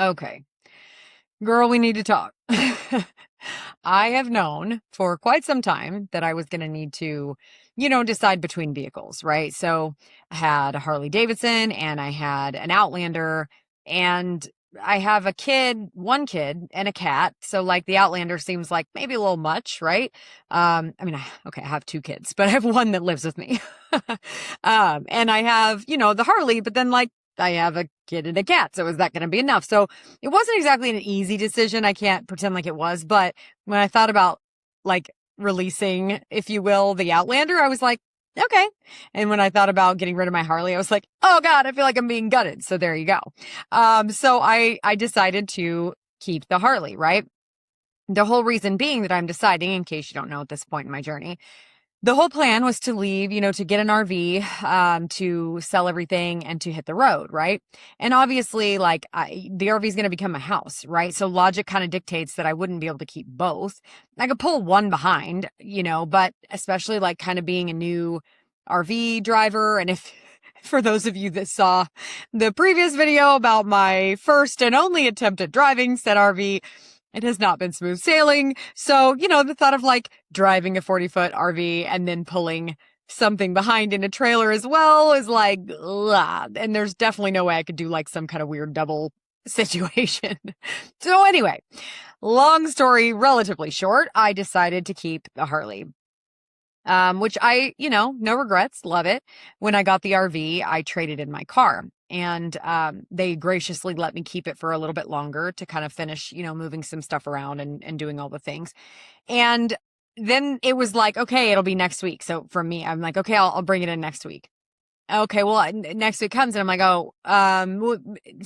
Okay. Girl, we need to talk. I have known for quite some time that I was going to need to, decide between vehicles, right? So I had a Harley Davidson and I had an Outlander, and I have a kid, one kid and a cat. So like the Outlander seems like maybe a little much, right? Okay, I have two kids, but I have one that lives with me. And I have, the Harley, but then like I have a kid and a cat. So is that going to be enough? So it wasn't exactly an easy decision. I can't pretend like it was, but when I thought about like releasing, if you will, the Outlander, I was like, okay. And when I thought about getting rid of my Harley, I was like, oh God, I feel like I'm being gutted. So there you go. So I decided to keep the Harley, right? The whole reason being that I'm deciding, in case you don't know at this point in my journey, the whole plan was to leave, to get an RV, to sell everything and to hit the road, right? And obviously, like, the RV is going to become a house, right? So logic kind of dictates that I wouldn't be able to keep both. I could pull one behind, but especially like kind of being a new RV driver. And if, for those of you that saw the previous video about my first and only attempt at driving said RV, it has not been smooth sailing. So, the thought of like driving a 40-foot RV and then pulling something behind in a trailer as well is like, ugh. And there's definitely no way I could do like some kind of weird double situation. So anyway, long story, relatively short, I decided to keep the Harley. Which I, no regrets, love it. When I got the RV, I traded in my car, and they graciously let me keep it for a little bit longer to kind of finish, moving some stuff around and doing all the things. And then it was like, okay, it'll be next week. So for me, I'm like, okay, I'll bring it in next week. Okay, well, next week comes and I'm like, oh,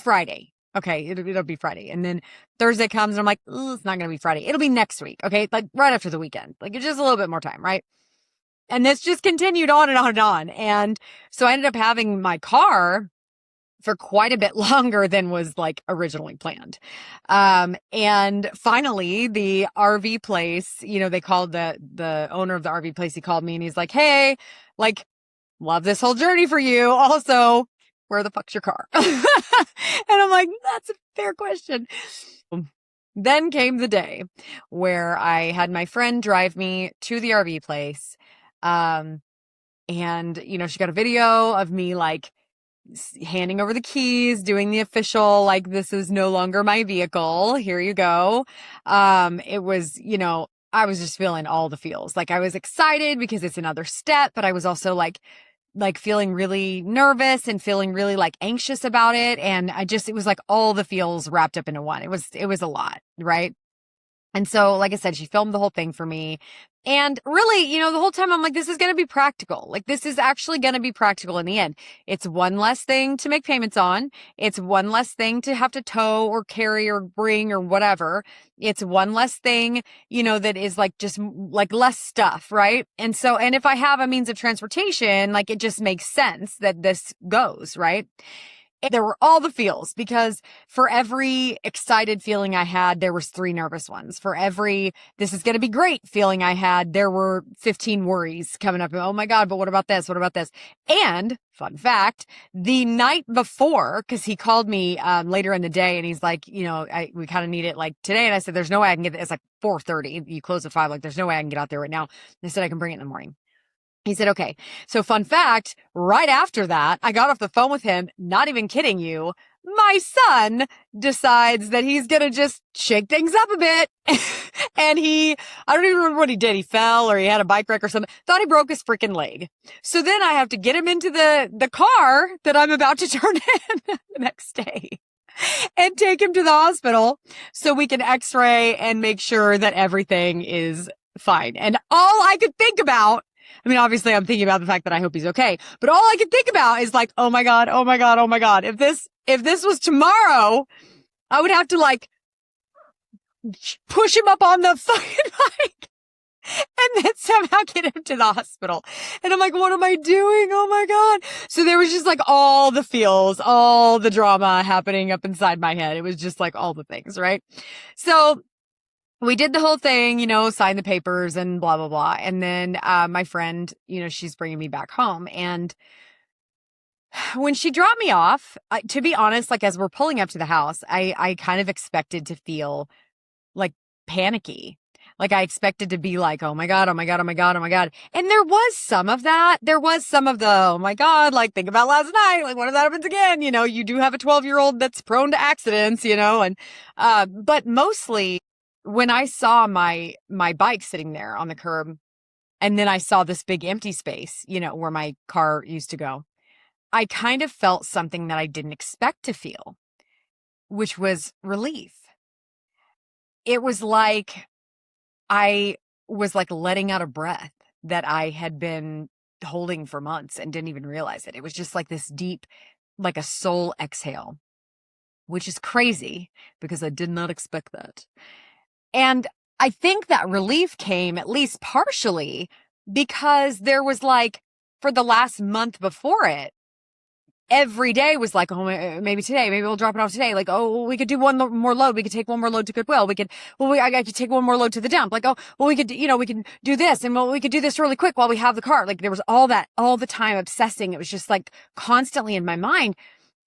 Friday. Okay, it'll be Friday. And then Thursday comes and I'm like, it's not going to be Friday. It'll be next week. Okay, like right after the weekend. Like it's just a little bit more time, right? And this just continued on and on and on. And so I ended up having my car for quite a bit longer than was like originally planned. And finally the RV place, they called the owner of the RV place. He called me and he's like, hey, like, love this whole journey for you. Also, where the fuck's your car? And I'm like, that's a fair question. Then came the day where I had my friend drive me to the RV place. Um, and, she got a video of me like handing over the keys, doing the official, like, this is no longer my vehicle. Here you go. It was, I was just feeling all the feels. Like I was excited because it's another step, but I was also like feeling really nervous and feeling really like anxious about it. And it was like all the feels wrapped up into one. It was a lot, right? And so, like I said, she filmed the whole thing for me. And really, the whole time I'm like, this is going to be practical. Like, this is actually going to be practical in the end. It's one less thing to make payments on. It's one less thing to have to tow or carry or bring or whatever. It's one less thing, that is like just like less stuff, right? And so, and if I have a means of transportation, like it just makes sense that this goes, right? There were all the feels because for every excited feeling I had, there was three nervous ones. For every, this is going to be great feeling I had, there were 15 worries coming up. Oh my God, but what about this? What about this? And fun fact, the night before, cause he called me, later in the day and he's like, we kind of need it like today. And I said, there's no way I can get it. It's like 4:30. You close at 5. Like there's no way I can get out there right now. They said I can bring it in the morning. He said, okay. So fun fact, right after that, I got off the phone with him, not even kidding you. My son decides that he's going to just shake things up a bit. And I don't even remember what he did. He fell or he had a bike wreck or something. Thought he broke his freaking leg. So then I have to get him into the car that I'm about to turn in the next day and take him to the hospital so we can x-ray and make sure that everything is fine. And all I could think about, I mean, obviously I'm thinking about the fact that I hope he's okay, but all I could think about is like, oh my God, oh my God, oh my God. If this was tomorrow, I would have to like push him up on the fucking bike and then somehow get him to the hospital. And I'm like, what am I doing? Oh my God. So there was just like all the feels, all the drama happening up inside my head. It was just like all the things, right? So we did the whole thing, signed the papers and blah, blah, blah. And then, my friend, she's bringing me back home. And When she dropped me off, to be honest, like as we're pulling up to the house, I kind of expected to feel like panicky. Like I expected to be like, oh my God, oh my God, oh my God, oh my God. And there was some of that. There was some of the, oh my God, like think about last night. Like what if that happens again? You know, you do have a 12-year-old that's prone to accidents, you know, and, but mostly when I saw my bike sitting there on the curb and then I saw this big empty space, you know, where my car used to go, I kind of felt something that I didn't expect to feel, which was relief. It was like I was like letting out a breath that I had been holding for months and didn't even realize it. It was just like this deep, like a soul exhale, which is crazy because I did not expect that. And I think that relief came at least partially because there was like, for the last month before it, every day was like, oh, maybe today, maybe we'll drop it off today. Like, oh, we could do one more load. We could take one more load to Goodwill. I could take one more load to the dump. Like, oh, well, we could, you know, we can do this and well, we could do this really quick while we have the car. Like there was all that, all the time obsessing. It was just like constantly in my mind.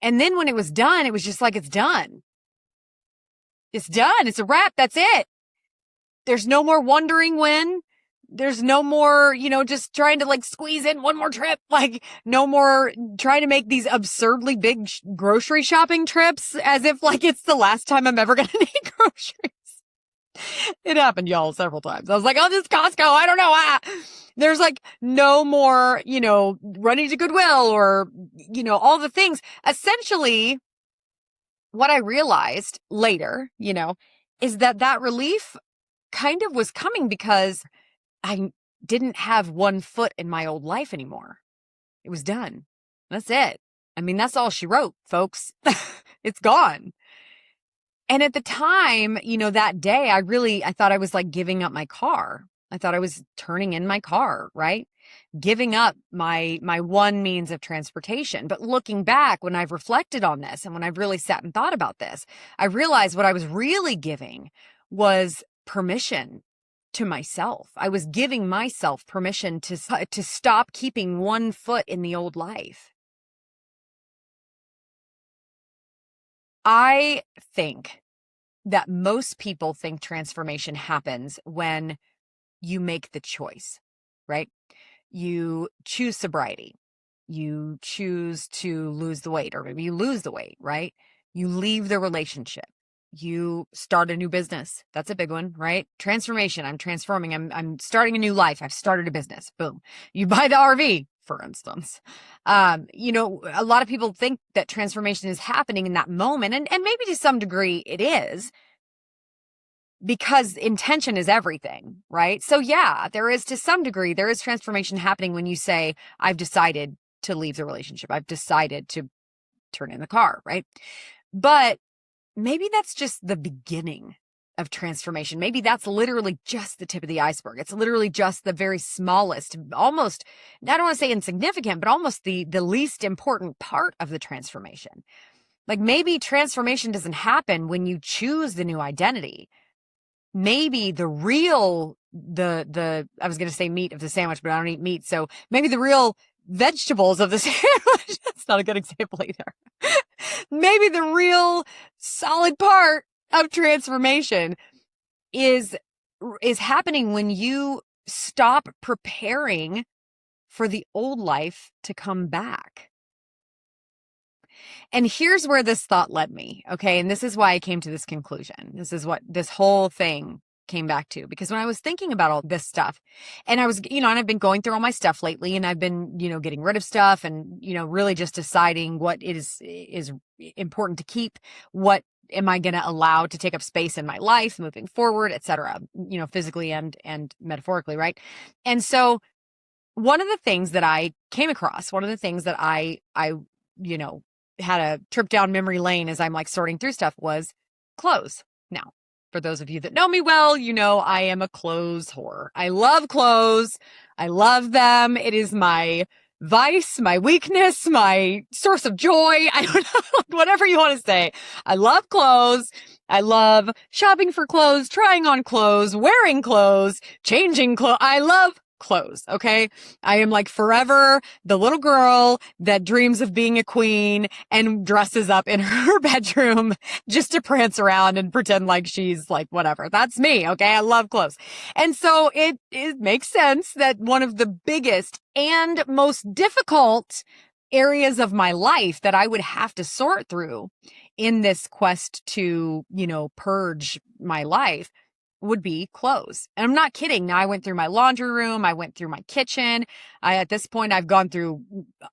And then when it was done, it was just like, it's done. It's done. It's a wrap. That's it. There's no more wondering when. There's no more, you know, just trying to like squeeze in one more trip. Like no more trying to make these absurdly big grocery shopping trips as if like it's the last time I'm ever going to need groceries. It happened, y'all, several times. I was like, oh, this is Costco. I don't know. There's like no more, you know, running to Goodwill or, you know, all the things. Essentially, what I realized later, you know, is that relief kind of was coming because I didn't have one foot in my old life anymore. It was done. That's it. I mean, that's all she wrote, folks. It's gone. And at the time, you know, that day, I thought I was like giving up my car. I thought I was turning in my car, right? Giving up my one means of transportation. But looking back, when I've reflected on this and when I've really sat and thought about this, I realized what I was really giving was permission to myself. I was giving myself permission to stop keeping one foot in the old life. I think that most people think transformation happens when you make the choice, right? You choose sobriety. You choose to lose the weight, or maybe you lose the weight, right? You leave the relationship. You start a new business. That's a big one, right? Transformation. I'm transforming. I'm starting a new life. I've started a business. Boom. You buy the RV, for instance. You know, a lot of people think that transformation is happening in that moment, and maybe to some degree it is, because intention is everything, right? So yeah, there is to some degree, there is transformation happening when you say, I've decided to leave the relationship. I've decided to turn in the car, right? But maybe that's just the beginning of transformation. Maybe that's literally just the tip of the iceberg. It's literally just the very smallest, almost, I don't want to say insignificant, but almost the least important part of the transformation. Like maybe transformation doesn't happen when you choose the new identity. Maybe the real, I was going to say meat of the sandwich, but I don't eat meat. So maybe the real vegetables of the sandwich, that's not a good example either. Maybe the real solid part of transformation is happening when you stop preparing for the old life to come back. And here's where this thought led me. Okay. And this is why I came to this conclusion. This is what this whole thing came back to, because when I was thinking about all this stuff and I was, you know, and I've been going through all my stuff lately and I've been, you know, getting rid of stuff and, you know, really just deciding what is important to keep, what am I going to allow to take up space in my life moving forward, et cetera, you know, physically and metaphorically. Right. And so one of the things that I came across, one of the things that I, you know, had a trip down memory lane as I'm like sorting through stuff was clothes. Now, for those of you that know me well, you know, I am a clothes whore. I love clothes. I love them. It is my vice, my weakness, my source of joy. I don't know, whatever you want to say. I love clothes. I love shopping for clothes, trying on clothes, wearing clothes, changing clothes. I love clothes. Okay. I am like forever the little girl that dreams of being a queen and dresses up in her bedroom just to prance around and pretend like she's like whatever. That's me. Okay. I love clothes. And so it makes sense that one of the biggest and most difficult areas of my life that I would have to sort through in this quest to, purge my life would be clothes. And I'm not kidding. Now I went through my laundry room. I went through my kitchen. At this point, I've gone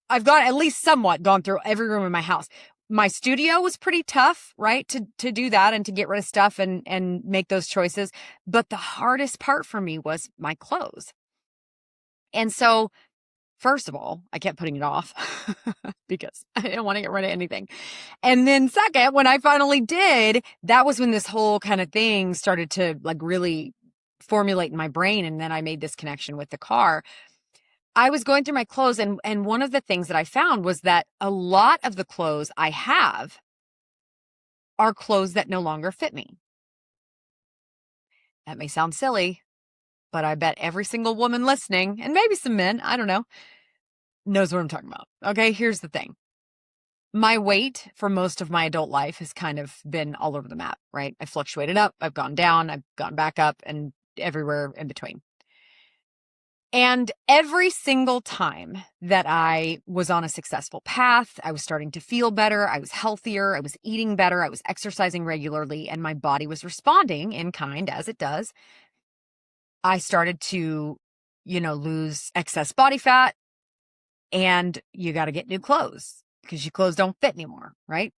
at least somewhat gone through every room in my house. My studio was pretty tough, right? To do that and to get rid of stuff and make those choices. But the hardest part for me was my clothes. And so, first of all, I kept putting it off because I didn't want to get rid of anything. And then second, when I finally did, that was when this whole kind of thing started to like really formulate in my brain. And then I made this connection with the car. I was going through my clothes, and one of the things that I found was that a lot of the clothes I have are clothes that no longer fit me. That may sound silly, but I bet every single woman listening, and maybe some men, I don't know, knows what I'm talking about. Okay, here's the thing. My weight for most of my adult life has kind of been all over the map, right? I fluctuated up, I've gone down, I've gone back up, and everywhere in between. And every single time that I was on a successful path, I was starting to feel better, I was healthier, I was eating better, I was exercising regularly, and my body was responding in kind as it does. I started to, lose excess body fat, and you got to get new clothes because your clothes don't fit anymore, right?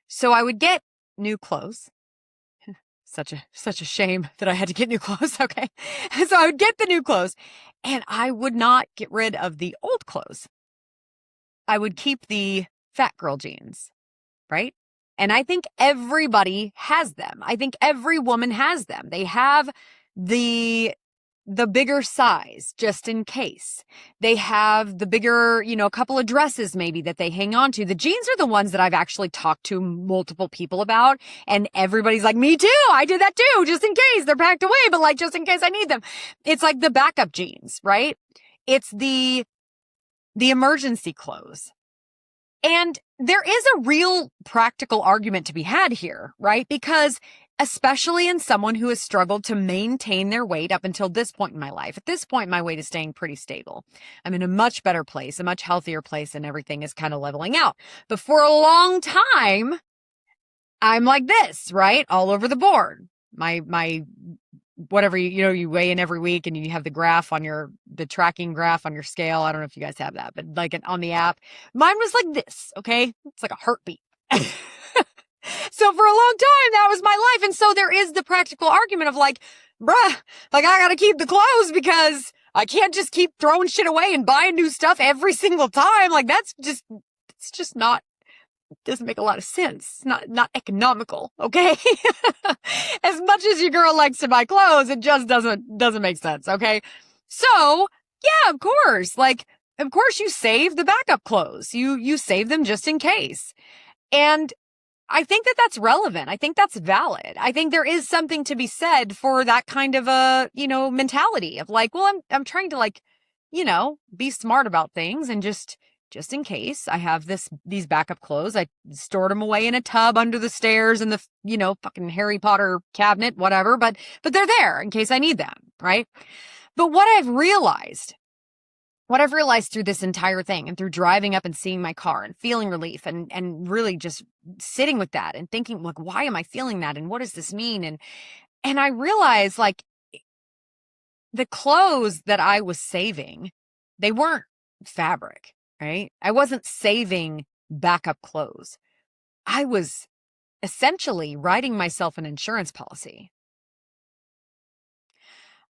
So I would get new clothes. Such a shame that I had to get new clothes. Okay. So I would get the new clothes and I would not get rid of the old clothes. I would keep the fat girl jeans, right? And I think everybody has them. I think every woman has them. They have the bigger size just in case. They have the bigger, a couple of dresses maybe that they hang on to. The jeans are the ones that I've actually talked to multiple people about, and everybody's like, me too. I did that too, just in case. They're packed away, but like just in case I need them. It's like the backup jeans, right? It's the emergency clothes. And there is a real practical argument to be had here, right? Because especially in someone who has struggled to maintain their weight up until this point in my life. At this point, my weight is staying pretty stable. I'm in a much better place, a much healthier place, and everything is kind of leveling out. But for a long time, I'm like this, right? All over the board. My whatever, you weigh in every week and you have the graph on the tracking graph on your scale. I don't know if you guys have that, but like on the app, mine was like this. Okay. It's like a heartbeat. So for a long time, that was my life. And so there is the practical argument of like, bruh, like I got to keep the clothes because I can't just keep throwing shit away and buying new stuff every single time. Like it's just not, doesn't make a lot of sense. It's not economical. Okay. As much as your girl likes to buy clothes, it just doesn't make sense. Okay. So yeah, of course, you save the backup clothes. You save them just in case. And I think that that's relevant. I think that's valid. I think there is something to be said for that kind of a, mentality of like, well, I'm trying to like, be smart about things and just in case I have these backup clothes. I stored them away in a tub under the stairs in the, fucking Harry Potter cabinet, whatever, but they're there in case I need them. Right. But what I've realized through this entire thing and through driving up and seeing my car and feeling relief and really just sitting with that and thinking like, why am I feeling that? And what does this mean? And I realized like the clothes that I was saving, they weren't fabric, right? I wasn't saving backup clothes. I was essentially writing myself an insurance policy.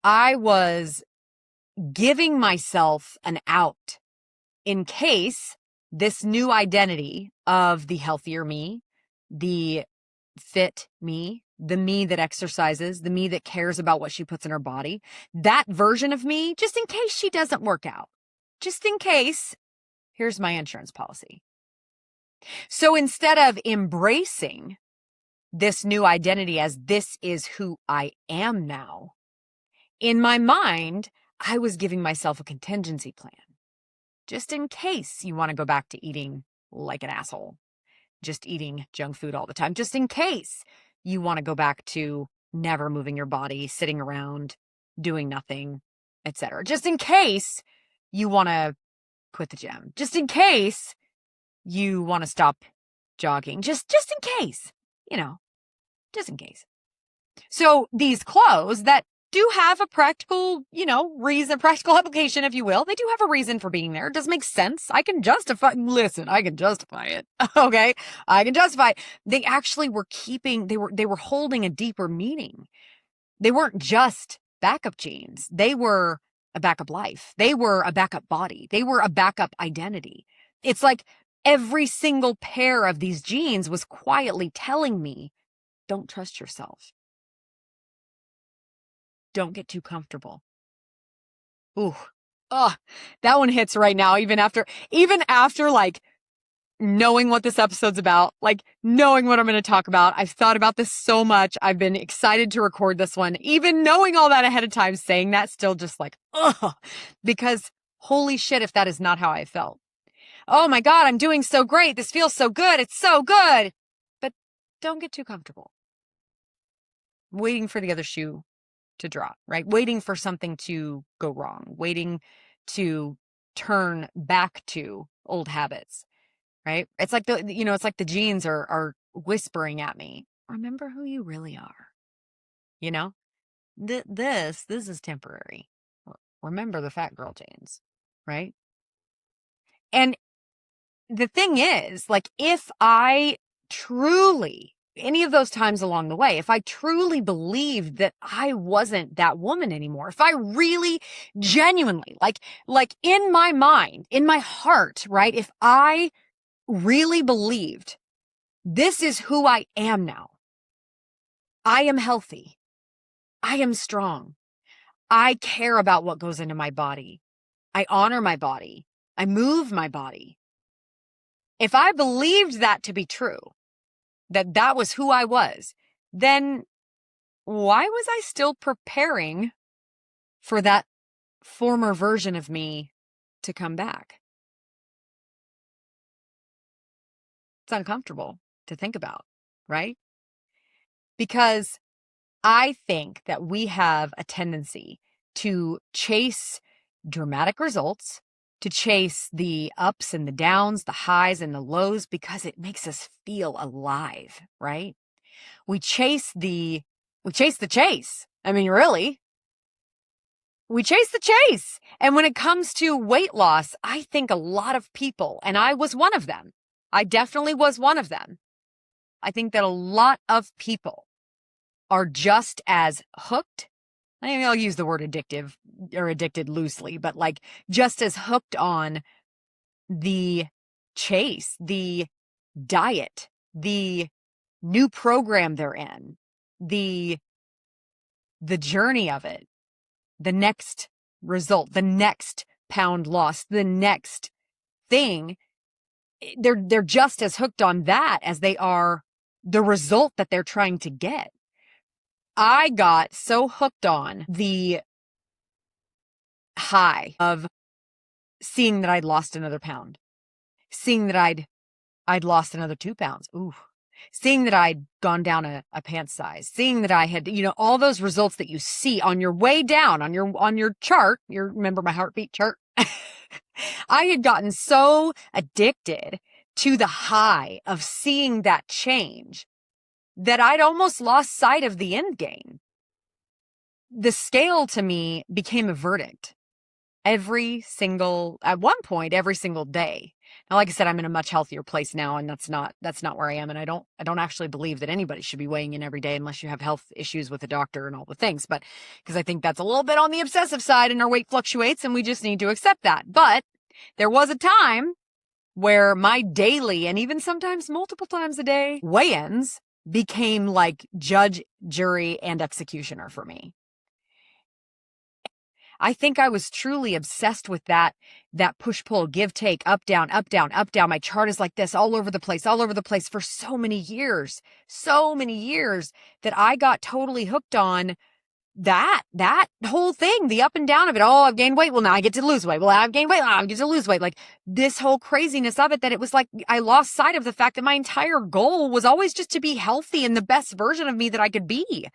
I was giving myself an out in case this new identity of the healthier me, the fit me, the me that exercises, the me that cares about what she puts in her body, that version of me, just in case she doesn't work out, just in case, here's my insurance policy. So instead of embracing this new identity as this is who I am now, in my mind, I was giving myself a contingency plan just in case you want to go back to eating like an asshole, just eating junk food all the time, just in case you want to go back to never moving your body, sitting around, doing nothing, etc. Just in case you want to quit the gym, just in case you want to stop jogging, just in case, just in case. So these clothes that do have a practical, reason, practical application, if you will. They do have a reason for being there. It does make sense. I can justify it. Okay. I can justify it. They actually were they were holding a deeper meaning. They weren't just backup jeans. They were a backup life. They were a backup body. They were a backup identity. It's like every single pair of these jeans was quietly telling me, don't trust yourself. Don't get too comfortable. Ooh, that one hits right now, even after like knowing what this episode's about, like knowing what I'm going to talk about. I've thought about this so much. I've been excited to record this one, even knowing all that ahead of time, saying that still just like, because holy shit, if that is not how I felt. Oh my God, I'm doing so great. This feels so good. It's so good. But don't get too comfortable. Waiting for the other shoe to drop, right? Waiting for something to go wrong, waiting to turn back to old habits, right? It's like the jeans are whispering at me, remember who you really are. This is temporary. Remember the fat girl jeans, right? And the thing is, like, if I truly, any of those times along the way, if I truly believed that I wasn't that woman anymore, if I really genuinely, like in my mind, in my heart, right? If I really believed this is who I am now, I am healthy, I am strong, I care about what goes into my body, I honor my body, I move my body. If I believed that to be true, that was who I was, then why was I still preparing for that former version of me to come back? It's uncomfortable to think about, right? Because I think that we have a tendency to chase dramatic results, to chase the ups and the downs, the highs and the lows, because it makes us feel alive, right? We chase the chase. I mean, really, we chase the chase. And when it comes to weight loss, I think a lot of people, and I was one of them, I definitely was one of them. I think that a lot of people are just as hooked. I mean, I'll use the word addictive or addicted loosely, but like just as hooked on the chase, the diet, the new program they're in, the journey of it, the next result, the next pound loss, the next thing. They're just as hooked on that as they are the result that they're trying to get. I got so hooked on the high of seeing that I'd lost another pound, seeing that I'd lost another 2 pounds. Ooh. Seeing that I'd gone down a pant size, seeing that I had, all those results that you see on your way down on your chart, remember my heartbeat chart? I had gotten so addicted to the high of seeing that change that I'd almost lost sight of the end game. The scale to me became a verdict at one point, every single day. Now, like I said, I'm in a much healthier place now, and that's not where I am. And I don't actually believe that anybody should be weighing in every day unless you have health issues with a doctor and all the things. But because I think that's a little bit on the obsessive side and our weight fluctuates and we just need to accept that. But there was a time where my daily and even sometimes multiple times a day weigh-ins became like judge, jury, and executioner for me. I think I was truly obsessed with that push-pull, give-take, up, down, up, down, up, down. My chart is like this all over the place for so many years that I got totally hooked on that whole thing, the up and down of it. Oh, I've gained weight. Well, now I get to lose weight. Well, I've gained weight. Now I get to lose weight. Like this whole craziness of it, that it was like I lost sight of the fact that my entire goal was always just to be healthy and the best version of me that I could be.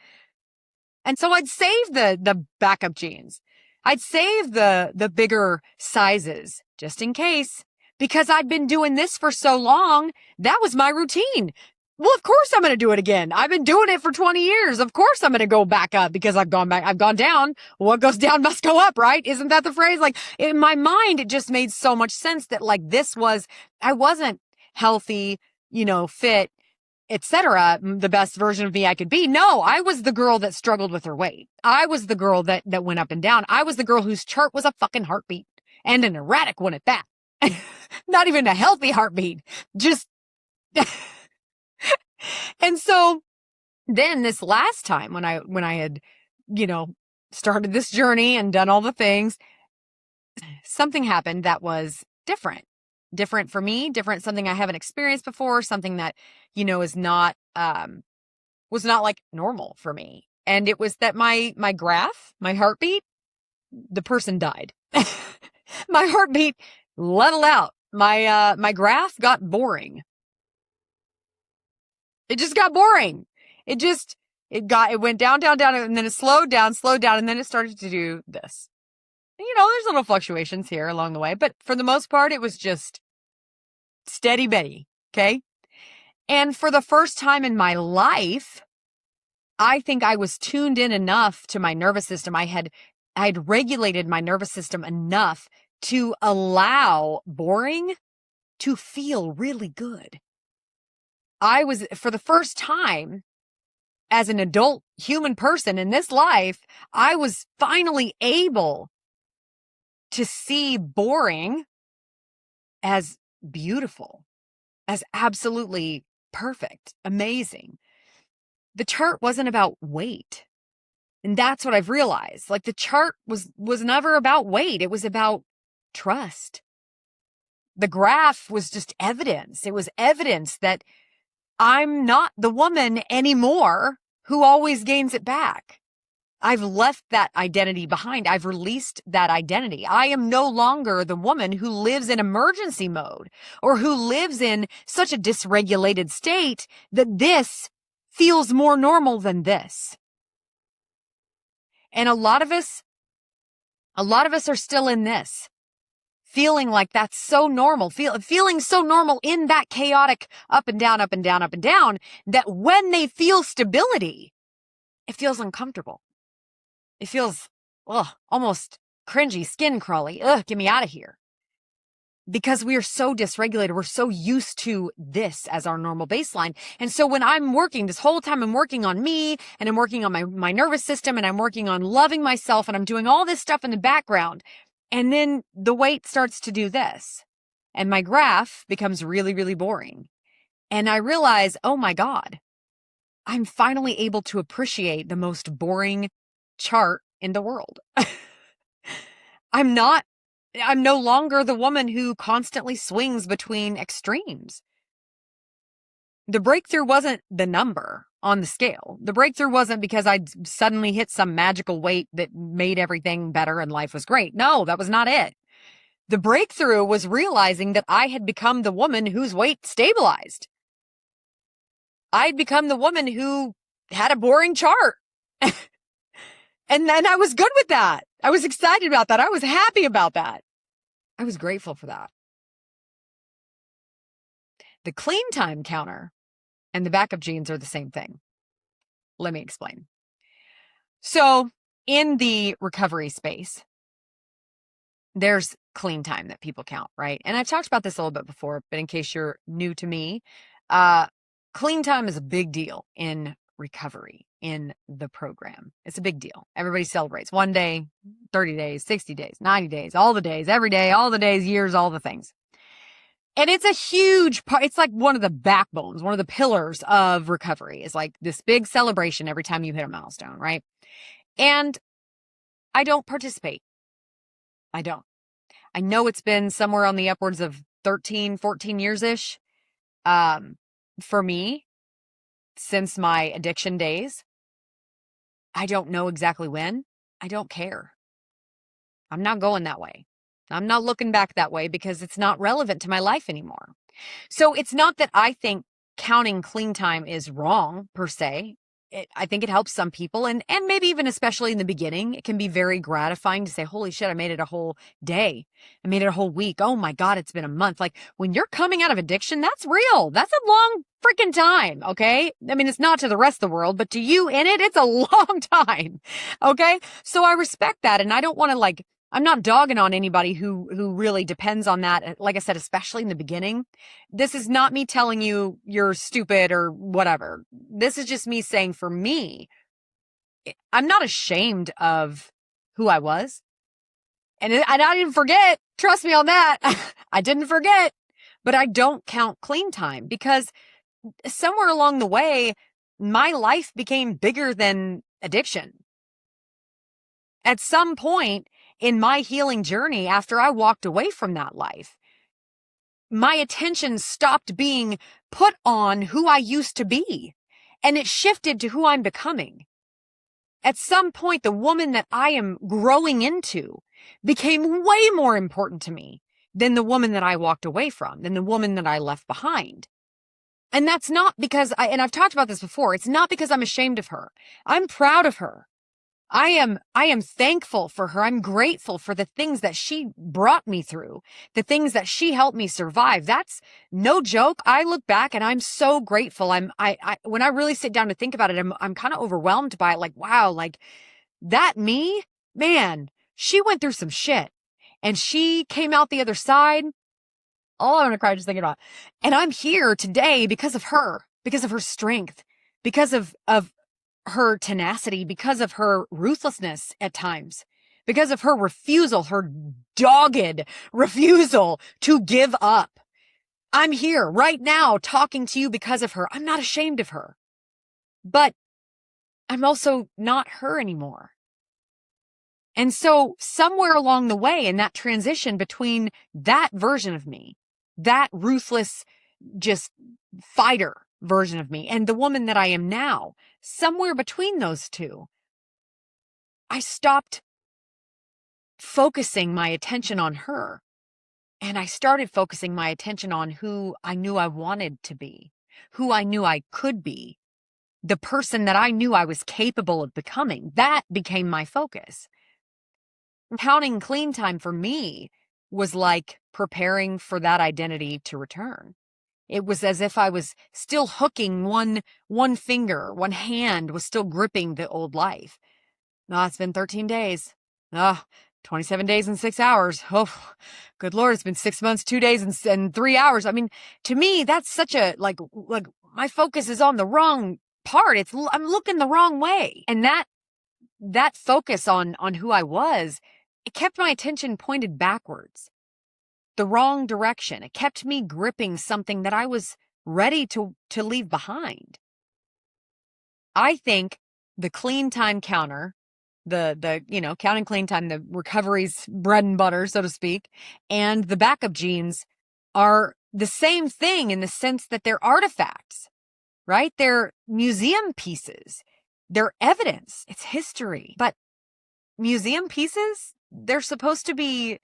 And so I'd save the backup jeans. I'd save the bigger sizes just in case, because I'd been doing this for so long. That was my routine. Well, of course I'm going to do it again. I've been doing it for 20 years. Of course I'm going to go back up because I've gone down. What goes down must go up, right? Isn't that the phrase? Like in my mind, it just made so much sense that like I wasn't healthy, fit, etc., the best version of me I could be. No, I was the girl that struggled with her weight. I was the girl that went up and down. I was the girl whose chart was a fucking heartbeat, and an erratic one at that. Not even a healthy heartbeat. Just, and so then this last time when I had, started this journey and done all the things, something happened that was different for me, something I haven't experienced before, something that, is not, was not like normal for me. And it was that my graph, my heartbeat, the person died. My heartbeat leveled out. My graph got boring. It just got boring. It went down, and then it slowed down, and then it started to do this. There's little fluctuations here along the way, but for the most part, it was just steady Betty. Okay. And for the first time in my life, I think I was tuned in enough to my nervous system. I had regulated my nervous system enough to allow boring to feel really good. I was, for the first time as an adult human person in this life, I was finally able to see boring as beautiful, as absolutely perfect, amazing. The chart wasn't about weight. And that's what I've realized. Like the chart was never about weight. It was about trust. The graph was just evidence. It was evidence that I'm not the woman anymore who always gains it back. I've left that identity behind. I've released that identity. I am no longer the woman who lives in emergency mode or who lives in such a dysregulated state that this feels more normal than this. And a lot of us are still in this, feeling like that's so normal, feeling so normal in that chaotic up and down, that when they feel stability, it feels uncomfortable. It feels, almost cringy, skin crawly. Get me out of here. Because we are so dysregulated. We're so used to this as our normal baseline. And so when I'm working, this whole time I'm working on me and I'm working on my nervous system and I'm working on loving myself and I'm doing all this stuff in the background. And then the weight starts to do this. And my graph becomes really, really boring. And I realize, oh my God, I'm finally able to appreciate the most boring chart in the world. I'm no longer the woman who constantly swings between extremes. The breakthrough wasn't the number on the scale. The breakthrough wasn't because I'd suddenly hit some magical weight that made everything better and life was great. No, that was not it. The breakthrough was realizing that I had become the woman whose weight stabilized. I'd become the woman who had a boring chart. And then I was good with that. I was excited about that. I was happy about that. I was grateful for that. The clean time counter and the backup jeans are the same thing. Let me explain. So in the recovery space, there's clean time that people count, right? And I've talked about this a little bit before, but in case you're new to me, clean time is a big deal in recovery in the program. It's a big deal. Everybody celebrates 1 day, 30 days, 60 days, 90 days, all the days, every day, all the days, years, all the things. And it's a huge part. It's like one of the backbones, one of the pillars of recovery is like this big celebration every time you hit a milestone, right? And I don't participate. I don't. I know it's been somewhere on the upwards of 13, 14 years-ish for me since my addiction days. I don't know exactly when. I don't care. I'm not going that way. I'm not looking back that way because it's not relevant to my life anymore. So it's not that I think counting clean time is wrong per se. I think it helps some people, and maybe even especially in the beginning, it can be very gratifying to say, holy shit, I made it a whole day. I made it a whole week. Oh my God, it's been a month. Like when you're coming out of addiction, that's real. That's a long freaking time. Okay. I mean, it's not to the rest of the world, but to you in it, it's a long time. Okay. So I respect that. And I don't want to like, I'm not dogging on anybody who really depends on that. Like I said, especially in the beginning. This is not me telling you you're stupid or whatever. This is just me saying for me, I'm not ashamed of who I was. And I didn't forget. Trust me on that. I didn't forget. But I don't count clean time because somewhere along the way, my life became bigger than addiction. At some point in my healing journey, after I walked away from that life, my attention stopped being put on who I used to be, and it shifted to who I'm becoming. At some point, the woman that I am growing into became way more important to me than the woman that I walked away from, than the woman that I left behind. And that's not because and I've talked about this before, it's not because I'm ashamed of her. I'm proud of her. I am thankful for her. I'm grateful for the things that she brought me through, the things that she helped me survive. That's no joke. I look back and I'm so grateful. When I really sit down to think about it, I'm kind of overwhelmed by it. Like, wow, like that me, man, she went through some shit and she came out the other side. Oh, I'm going to cry just thinking about it. And I'm here today because of her strength, because of her tenacity, because of her ruthlessness at times, because of her refusal, her dogged refusal to give up. I'm here right now talking to you because of her. I'm not ashamed of her, but I'm also not her anymore. And so somewhere along the way in that transition between that version of me, that ruthless, just fighter version of me, and the woman that I am now, somewhere between those two, I stopped focusing my attention on her and I started focusing my attention on who I knew I wanted to be, who I knew I could be, the person that I knew I was capable of becoming. That became my focus. Counting clean time for me was like preparing for that identity to return. It was as if I was still hooking one finger, one hand was still gripping the old life. Ah, it's been 13 days. Ah, 27 days and 6 hours. Oh, good Lord, it's been 6 months, 2 days and 3 hours. I mean, to me, that's such a, like my focus is on the wrong part. I'm looking the wrong way. And that focus on who I was, it kept my attention pointed backwards, the wrong direction. It kept me gripping something that I was ready to leave behind. I think the clean time counter, the counting clean time, the recovery's bread and butter, so to speak, and the backup genes are the same thing in the sense that they're artifacts, right? They're museum pieces. They're evidence. It's history. But museum pieces, they're supposed to be,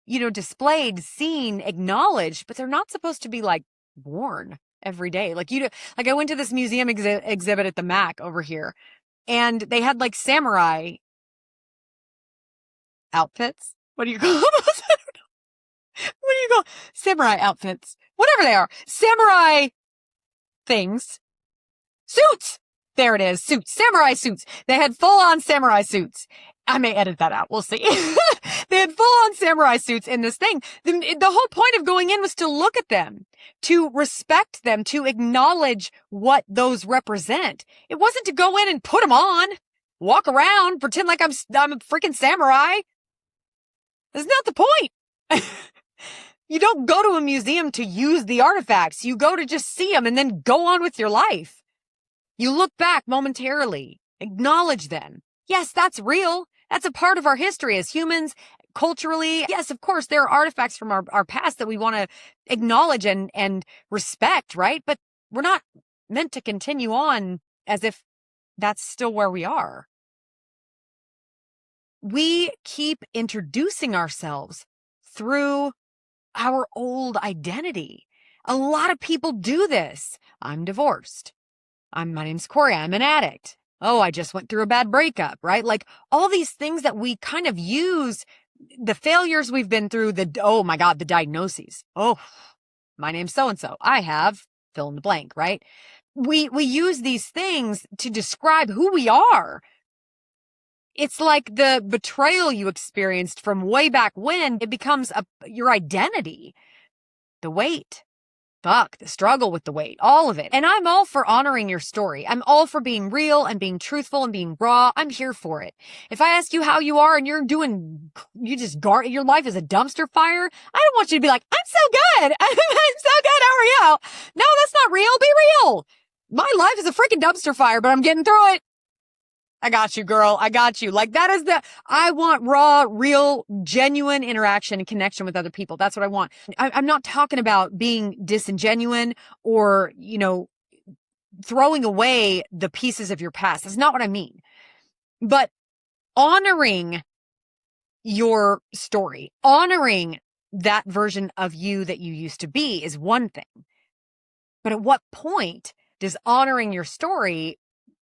displayed, seen, acknowledged, but they're not supposed to be like worn every day. Like I went to this museum exhibit at the Mac over here, and they had like samurai outfits. What do you call those? What do you call samurai outfits? Whatever they are, samurai things, suits. There it is, suits, samurai suits. They had full-on samurai suits. I may edit that out. We'll see. They had full-on samurai suits in this thing. The whole point of going in was to look at them, to respect them, to acknowledge what those represent. It wasn't to go in and put them on, walk around, pretend like I'm a freaking samurai. That's not the point. You don't go to a museum to use the artifacts. You go to just see them and then go on with your life. You look back momentarily, acknowledge them. Yes, that's real. That's a part of our history as humans, culturally. Yes, of course, there are artifacts from our past that we want to acknowledge and respect, right? But we're not meant to continue on as if that's still where we are. we keep introducing ourselves through our old identity. A lot of people do this. I'm divorced. My name's Cori. I'm an addict. Oh, I just went through a bad breakup, right? Like all these things that we kind of use, the failures we've been through, oh my God, the diagnoses. Oh, my name's so-and-so. I have fill in the blank, right? We use these things to describe who we are. It's like the betrayal you experienced from way back when. It becomes your identity. The weight. Fuck, the struggle with the weight, all of it. And I'm all for honoring your story. I'm all for being real and being truthful and being raw. I'm here for it. If I ask you how you are and your life is a dumpster fire, I don't want you to be like, I'm so good. I'm so good. How are you? No, that's not real. Be real. My life is a freaking dumpster fire, but I'm getting through it. I got you, girl. I got you. Like I want raw, real, genuine interaction and connection with other people. That's what I want. I'm not talking about being disingenuous or, throwing away the pieces of your past. That's not what I mean. But honoring your story, honoring that version of you that you used to be is one thing. But at what point does honoring your story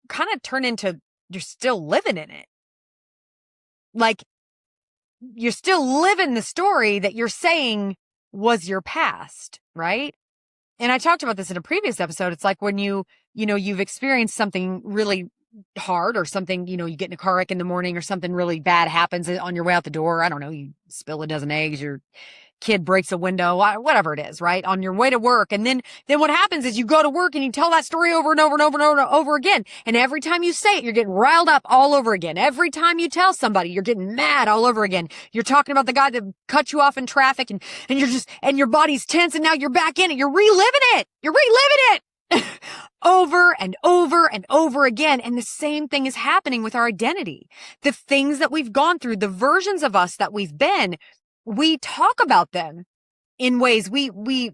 kind of turn into you're still living in it? Like you're still living the story that you're saying was your past, right? And I talked about this in a previous episode. It's like when you've experienced something really hard or something, you get in a car wreck in the morning or something really bad happens on your way out the door. I don't know, you spill a dozen eggs, your kid breaks a window, whatever it is, right? On your way to work. And then what happens is you go to work and you tell that story over and over and over and over again. And every time you say it, you're getting riled up all over again. Every time you tell somebody, you're getting mad all over again. You're talking about the guy that cut you off in traffic and your body's tense and now you're back in it. You're reliving it. You're reliving it. Over and over and over again. And the same thing is happening with our identity. The things that we've gone through, the versions of us that we've been, we talk about them in ways we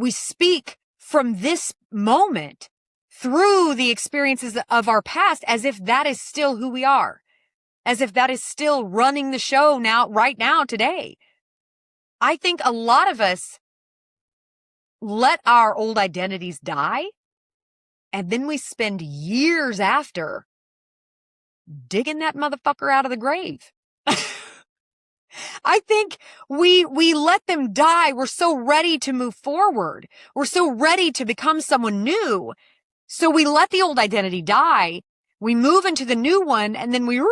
speak from this moment through the experiences of our past as if that is still who we are, as if that is still running the show right now, today. I think a lot of us let our old identities die, and then we spend years after digging that motherfucker out of the grave. I think we let them die. We're so ready to move forward. We're so ready to become someone new. So we let the old identity die. We move into the new one and then we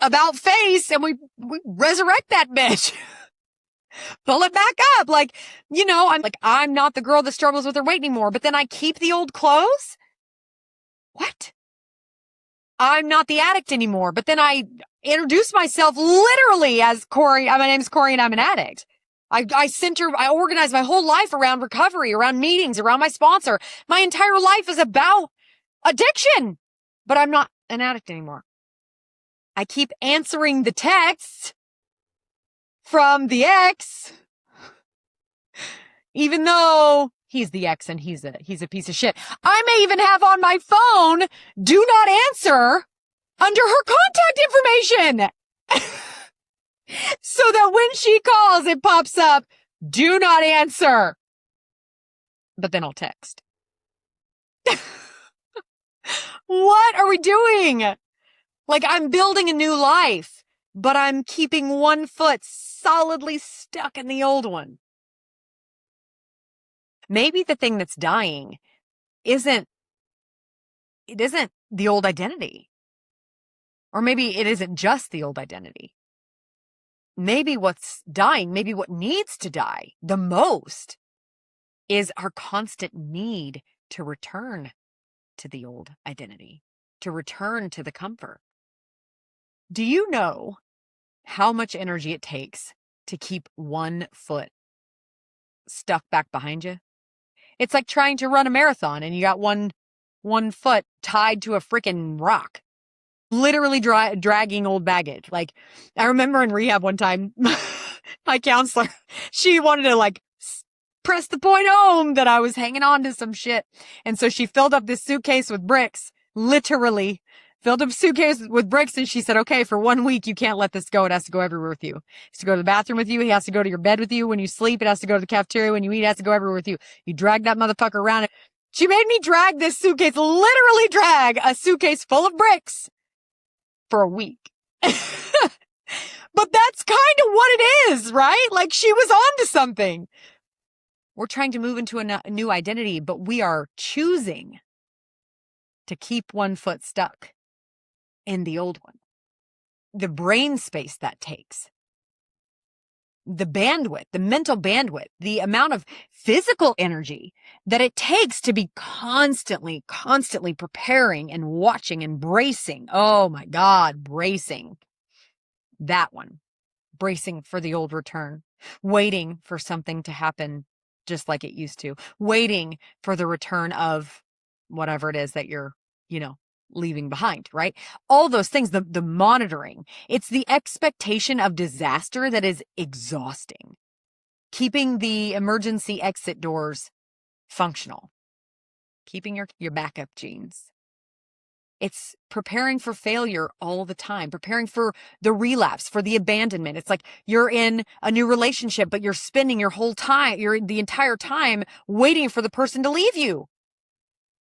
about face and we resurrect that bitch. Pull it back up. I'm not the girl that struggles with her weight anymore, but then I keep the old clothes. What? I'm not the addict anymore, but then I introduce myself literally as Cori. My name's Cori and I'm an addict. I organize my whole life around recovery, around meetings, around my sponsor. My entire life is about addiction, but I'm not an addict anymore. I keep answering the texts from the ex, even though he's the ex and he's a piece of shit. I may even have on my phone, do not answer under her contact information. So that when she calls, it pops up, do not answer. But then I'll text. What are we doing? Like I'm building a new life, but I'm keeping one foot solidly stuck in the old one. Maybe the thing that's dying isn't the old identity. Or maybe it isn't just the old identity. Maybe what's dying, maybe what needs to die the most is our constant need to return to the old identity, to return to the comfort. Do you know how much energy it takes to keep one foot stuck back behind you? It's like trying to run a marathon and you got one foot tied to a freaking rock. Literally dragging old baggage. Like, I remember in rehab one time, my counselor, she wanted to press the point home that I was hanging on to some shit. And so she filled up this suitcase with bricks, literally, filled up a suitcase with bricks, and she said, okay, for 1 week, you can't let this go. It has to go everywhere with you. It has to go to the bathroom with you. He has to go to your bed with you. When you sleep, it has to go to the cafeteria. When you eat, it has to go everywhere with you. You drag that motherfucker around. She made me drag this suitcase, literally drag a suitcase full of bricks for a week. But that's kind of what it is, right? Like, she was onto something. We're trying to move into a new identity, but we are choosing to keep one foot stuck in the old one. The brain space that takes, the bandwidth, the mental bandwidth, the amount of physical energy that it takes to be constantly preparing and watching and bracing. Oh my God, bracing. That one. Bracing for the old return, waiting for something to happen just like it used to, waiting for the return of whatever it is that you're, leaving behind, right? All those things, the monitoring, it's the expectation of disaster that is exhausting. Keeping the emergency exit doors functional, keeping your backup genes. It's preparing for failure all the time, preparing for the relapse, for the abandonment. It's like you're in a new relationship, but you're spending your whole time, the entire time waiting for the person to leave you.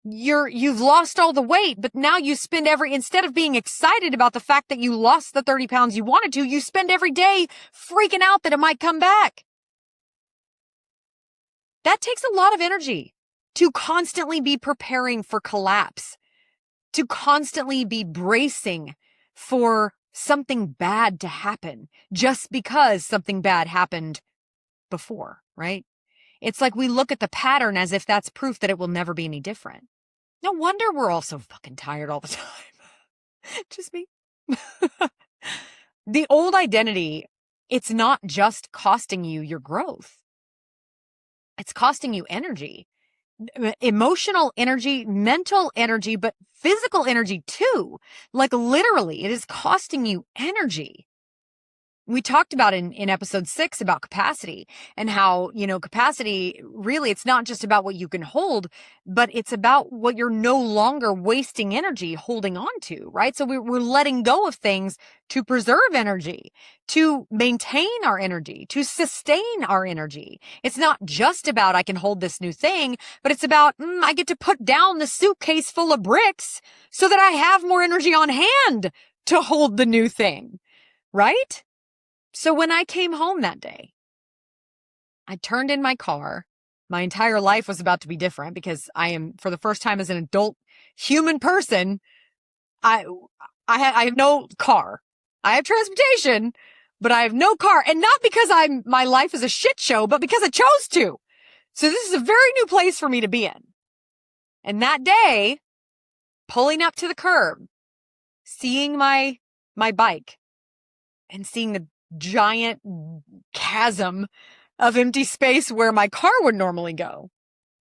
You've lost all the weight, but now you spend instead of being excited about the fact that you lost the 30 pounds you wanted to, you spend every day freaking out that it might come back. That takes a lot of energy to constantly be preparing for collapse, to constantly be bracing for something bad to happen just because something bad happened before, right? It's like we look at the pattern as if that's proof that it will never be any different. No wonder we're all so fucking tired all the time. Just me. The old identity, it's not just costing you your growth. It's costing you energy. Emotional energy, mental energy, but physical energy too. Like literally, it is costing you energy. We talked about in episode 6 about capacity and how, capacity really, it's not just about what you can hold, but it's about what you're no longer wasting energy holding on to, right? So we're letting go of things to preserve energy, to maintain our energy, to sustain our energy. It's not just about I can hold this new thing, but it's about I get to put down the suitcase full of bricks so that I have more energy on hand to hold the new thing, right? So when I came home that day, I turned in my car. My entire life was about to be different because I am, for the first time as an adult human person, I have no car. I have transportation, but I have no car. And not because my life is a shit show, but because I chose to. So this is a very new place for me to be in. And that day, pulling up to the curb, seeing my bike and seeing the giant chasm of empty space where my car would normally go.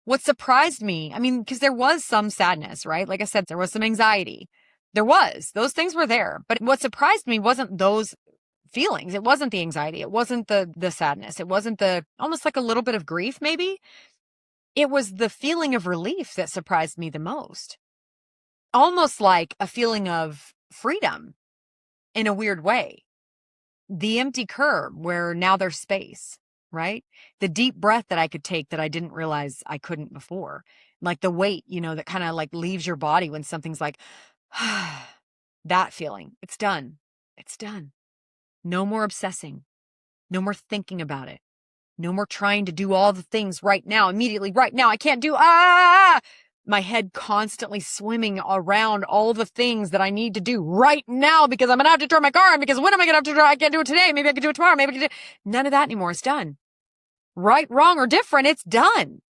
What surprised me, because there was some sadness, right? Like I said, there was some anxiety. Those things were there. But what surprised me wasn't those feelings. It wasn't the anxiety. It wasn't the sadness. It wasn't almost like a little bit of grief, maybe. It was the feeling of relief that surprised me the most. Almost like a feeling of freedom in a weird way. The empty curb where now there's space, right? The deep breath that I could take that I didn't realize I couldn't before. Like the weight, that kind of like leaves your body when something's like, that feeling. It's done. It's done. No more obsessing. No more thinking about it. No more trying to do all the things right now, immediately, right now. I can't do, my head constantly swimming around all the things that I need to do right now because I'm going to have to turn my car on because when am I going to have to drive? I can't do it today. Maybe I can do it tomorrow. Maybe I can do none of that anymore. It's done. Right, wrong, or different. It's done.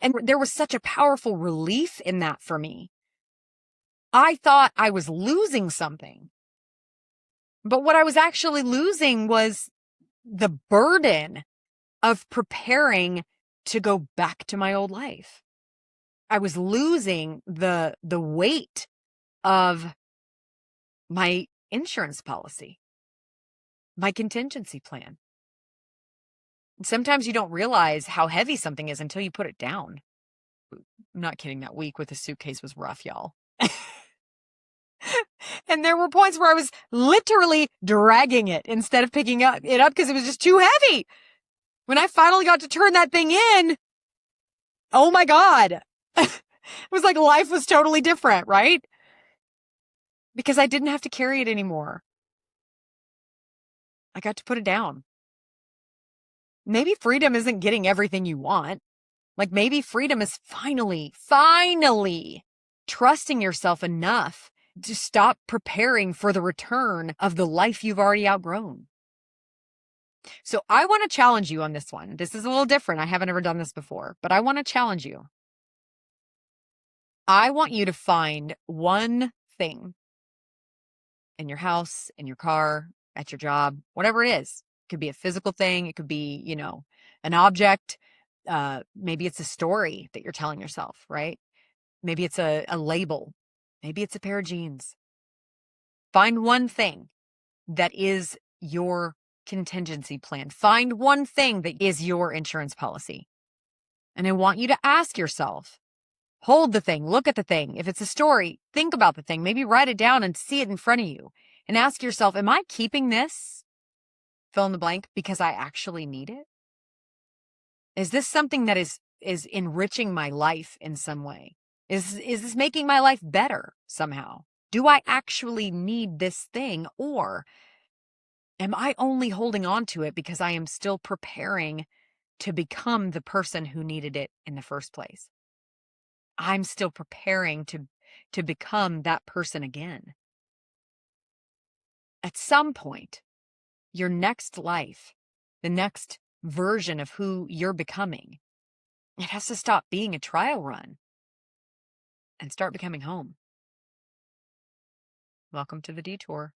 And there was such a powerful relief in that for me. I thought I was losing something. But what I was actually losing was the burden of preparing to go back to my old life. I was losing the weight of my insurance policy, my contingency plan. Sometimes you don't realize how heavy something is until you put it down. I'm not kidding. That week with the suitcase was rough, y'all. And there were points where I was literally dragging it instead of picking it up because it was just too heavy. When I finally got to turn that thing in, oh my God. It was like life was totally different, right? Because I didn't have to carry it anymore. I got to put it down. Maybe freedom isn't getting everything you want. Like maybe freedom is finally trusting yourself enough to stop preparing for the return of the life you've already outgrown. So I want to challenge you on this one. This is a little different. I haven't ever done this before, but I want to challenge you. I want you to find one thing in your house, in your car, at your job, whatever it is. It could be a physical thing. It could be, an object. Maybe it's a story that you're telling yourself, right? Maybe it's a label. Maybe it's a pair of jeans. Find one thing that is your contingency plan. Find one thing that is your insurance policy. And I want you to ask yourself, hold the thing, look at the thing. If it's a story, think about the thing. Maybe write it down and see it in front of you. And ask yourself, am I keeping this, fill in the blank, because I actually need it? Is this something that is enriching my life in some way? Is this making my life better somehow? Do I actually need this thing, or am I only holding on to it because I am still preparing to become the person who needed it in the first place? I'm still preparing to become that person again. At some point, your next life, the next version of who you're becoming, it has to stop being a trial run and start becoming home. Welcome to the detour.